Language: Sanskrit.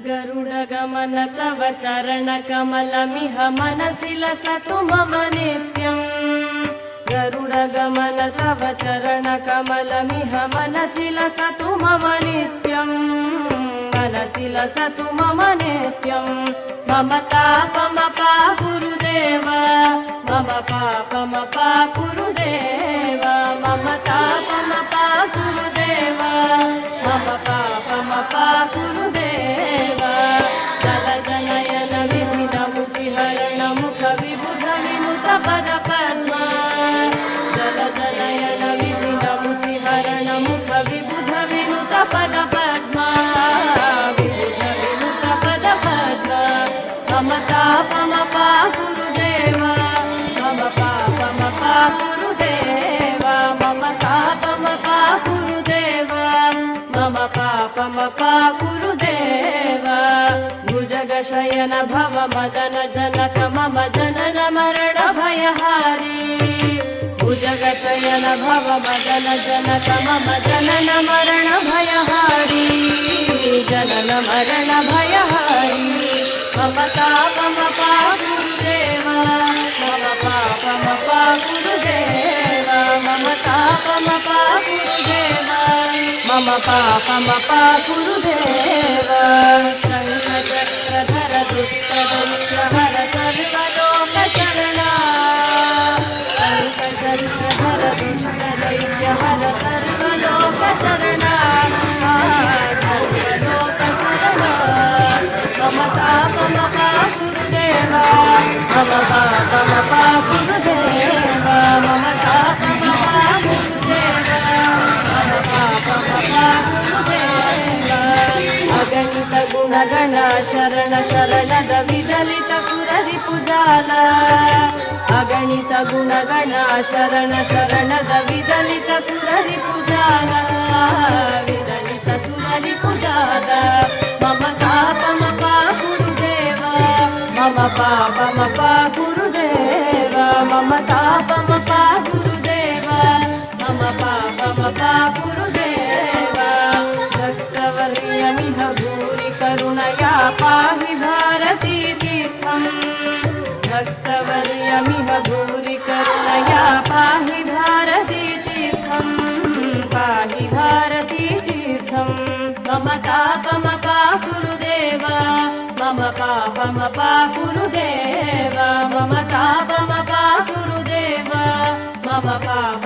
गरुडगमन तव चरणकमलमिह मनसि लसतु मम नित्यम्। गरुडगमन तव चरणकमलमिह मनसि लसतु मम नित्यम्। मनसि लसतु मम नित्यम्। मम तापमपा गुरुदेव, मम पापमपा गुरुदेव, मम तापमपा गुरुदेव, मम पापमपा गुरुदेव। जलजनयन विधिनमुचिहरण मुख विबुध विनुत पद पद्म। जलजनयन विधिनमुचिहरण मुख विबुध विनुत पद पद्म। विबुध विनुत पद पद्म। मम तापमपा गुरुदेव, मम पापमपा गुरुदेव, मम तापमपा गुरुदेव, मम पापमपा गुरुदेव। भुजगशयन भव मदन जनक मम जनन मरण भयहारी। भुजगशयन भव मदन जनक मम जनन मरण भयहारी। जनन मरण भयहारी। मम तापमपा गुरुदेव, मम पापमपा गुरुदेव, मम तापमपा गुरुदेव, मम पापमपा गुरुदेव। शङ्खचक्रधर दुष्टदैत्यहर सर्वलोकशरणा। शङ्खचक्रधर दुष्टदैत्यहर सर्वलोकशरणा। सर्वलोकशरणा। मम तापमपा गुरुदेव, मम पापमपा गुरुदेव, मम तापमपा गुरुदेव, मम पापमपा गुरुदेव। अगणित गुणगण शरण शरणद विदलित सुररिपुजाल। अगणित गुणगण शरण शरणद विदलित सुररिपुजाल। विदलित सुररिपुजाल। मम तापमपा गुरुदेव, मम पापमपा गुरुदेव, मम तापमपा गुरुदेव, मम पापमपा गुरुदेव। भक्तवर्यमिह भूरि करुणया पाहि भारती तीर्थम्। भक्तवर्यमिह भूरि करुणया पाहि भारती तीर्थम्। पाहि भारती तीर्थम्। मम तापमपा गुरुदेव, मम पापमपा गुरुदेव, मम तापमपा गुरुदेव, मम पाप